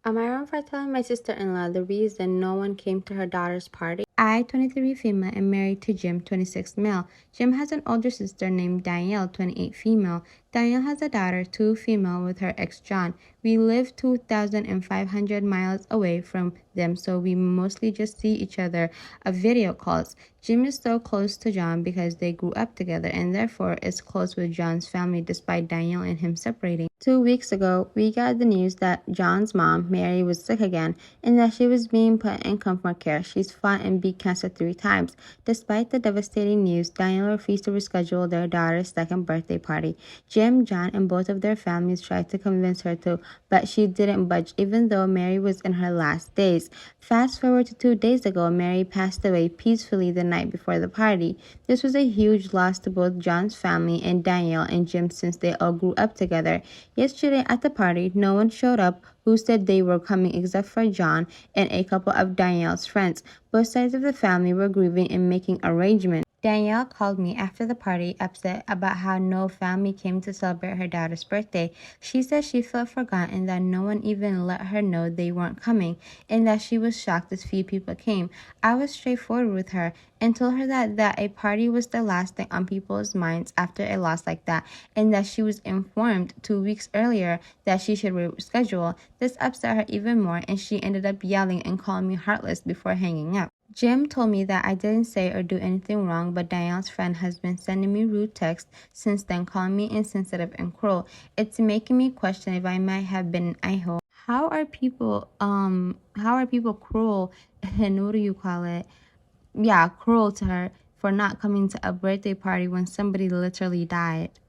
Am I wrong for telling my sister-in-law the reason no one came to her daughter's party? I, 23 female, am married to Jim, 26 male. Jim has an older sister named Danielle, 28 female. Danielle has a daughter, 2 female, with her ex John. We live 2,500 miles away from them, so we mostly just see each other on video calls. Jim is so close to John because they grew up together and therefore is close with John's family despite Danielle and him separating. 2 weeks ago, we got the news that John's mom, Mary, was sick again and that she was being put in comfort care. She's fought and beat cancer 3 times. Despite the devastating news, Danielle refused to reschedule their daughter's second birthday party. Jim, John, and both of their families tried to convince her to, but she didn't budge even though Mary was in her last days. Fast forward to 2 days ago, Mary passed away peacefully the night before the party. This was a huge loss to both John's family and Danielle and Jim since they all grew up together. Yesterday at the party, no one showed up who said they were coming except for John and a couple of Danielle's friends. Both sides of the family were grieving and making arrangements. Danielle called me after the party, upset about how no family came to celebrate her daughter's birthday. She said she felt forgotten, that no one even let her know they weren't coming, and that she was shocked as few people came. I was straightforward with her and told her that a party was the last thing on people's minds after a loss like that, and that she was informed 2 weeks earlier that she should reschedule. This upset her even more, and she ended up yelling and calling me heartless before hanging up. Jim told me that I didn't say or do anything wrong, but Danielle's friend has been sending me rude texts since then, calling me insensitive and cruel. It's making me question if I might have been an a-hole. How are people cruel and what do you call it? Yeah, cruel to her for not coming to a birthday party when somebody literally died.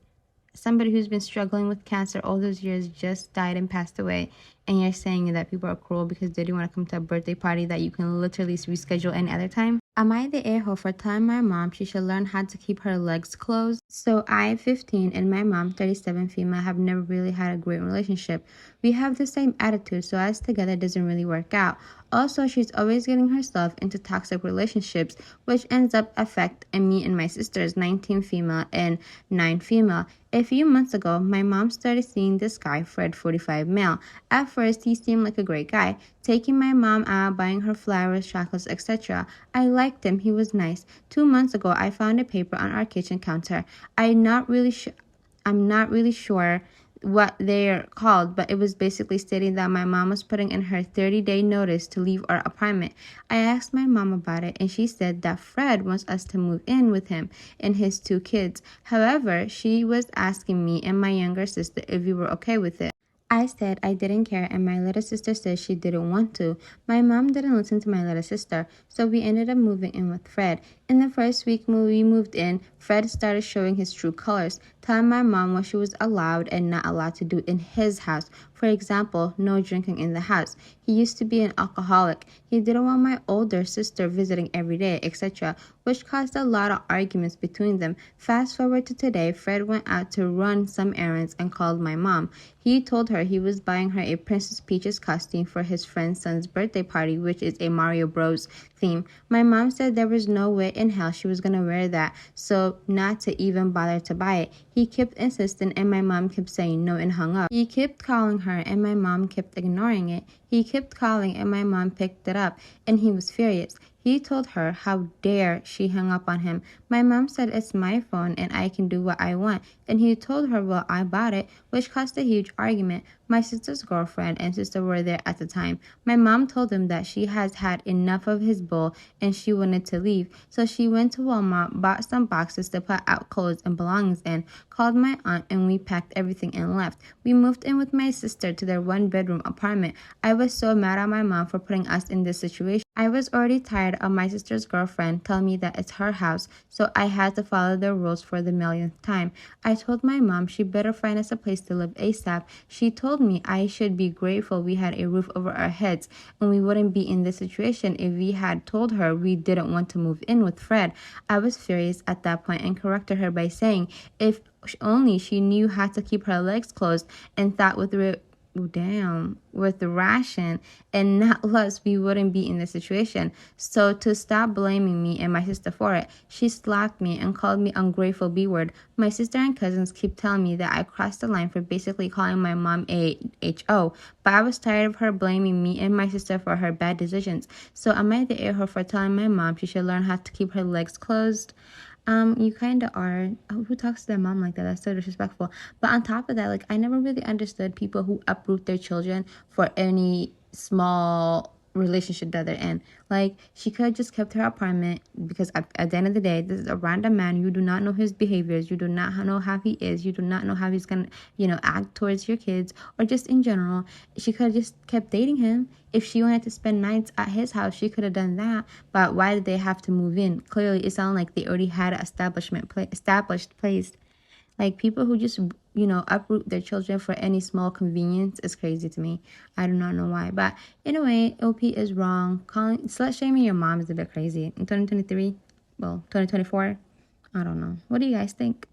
Somebody who's been struggling with cancer all those years just died and passed away, and you're saying that people are cruel because they didn't want to come to a birthday party that you can literally reschedule any other time? Am I the a-hole for telling my mom she should learn how to keep her legs closed? So I, 15, and my mom, 37 female, have never really had a great relationship. We have the same attitude, so us together doesn't really work out. Also, she's always getting herself into toxic relationships, which ends up affecting me and my sisters, 19 female and 9 female. A few months ago, my mom started seeing this guy, Fred, 45 male. At first, he seemed like a great guy, taking my mom out, buying her flowers, chocolates, etc. I liked him. He was nice. 2 months ago, I found a paper on our kitchen counter. I'm not really sure what they're called, but it was basically stating that my mom was putting in her 30-day notice to leave our apartment. I asked my mom about it, and she said that Fred wants us to move in with him and his 2 kids. However, she was asking me and my younger sister if we were okay with it. I said I didn't care, and my little sister said she didn't want to. My mom didn't listen to my little sister, so we ended up moving in with Fred. In the first week we moved in, Fred started showing his true colors, telling my mom what she was allowed and not allowed to do in his house. For example, no drinking in the house. He used to be an alcoholic. He didn't want my older sister visiting every day, etc., which caused a lot of arguments between them. Fast forward to today, Fred went out to run some errands and called my mom. He told her he was buying her a Princess Peach's costume for his friend's son's birthday party, which is a Mario Bros. Theme. My mom said there was no way in hell she was gonna wear that, so not to even bother to buy it. He kept insisting, and my mom kept saying no and hung up. He kept calling her, and my mom kept ignoring it. He kept calling, and my mom picked it up, and he was furious. He told her how dare she hung up on him. My mom said it's my phone and I can do what I want. And he told her, well, I bought it, which caused a huge argument. My sister's girlfriend and sister were there at the time. My mom told him that she has had enough of his bull and she wanted to leave. So she went to Walmart, bought some boxes to put out clothes and belongings in, called my aunt, and we packed everything and left. We moved in with my sister to their 1-bedroom apartment. I was so mad at my mom for putting us in this situation. I was already tired of my sister's girlfriend telling me that it's her house, so I had to follow the rules for the millionth time. I told my mom she better find us a place to live ASAP. She told me I should be grateful we had a roof over our heads, and we wouldn't be in this situation if we had told her we didn't want to move in with Fred. I was furious at that point and corrected her by saying if only she knew how to keep her legs closed and thought with damn, with the ration and not us, we wouldn't be in this situation. So to stop blaming me and my sister for it, she slapped me and called me ungrateful B-word. My sister and cousins keep telling me that I crossed the line for basically calling my mom a HO, but I was tired of her blaming me and my sister for her bad decisions. So am I the a-hole for telling my mom she should learn how to keep her legs closed? You kind of are. Oh, who talks to their mom like that? That's so disrespectful. But on top of that, like, I never really understood people who uproot their children for any small relationship that they're in. Like, she could have just kept her apartment because at the end of the day, this is a random man. You do not know his behaviors. You do not know how he is. You do not know how he's gonna, act towards your kids or just in general. She could have just kept dating him. If she wanted to spend nights at his house, she could have done that. But why did they have to move in? Clearly, it sounded like they already had an established place. Like, people who just, uproot their children for any small convenience is crazy to me. I do not know why. But anyway, OP is wrong. Slut shaming your mom is a bit crazy. In 2023, well, 2024, I don't know. What do you guys think?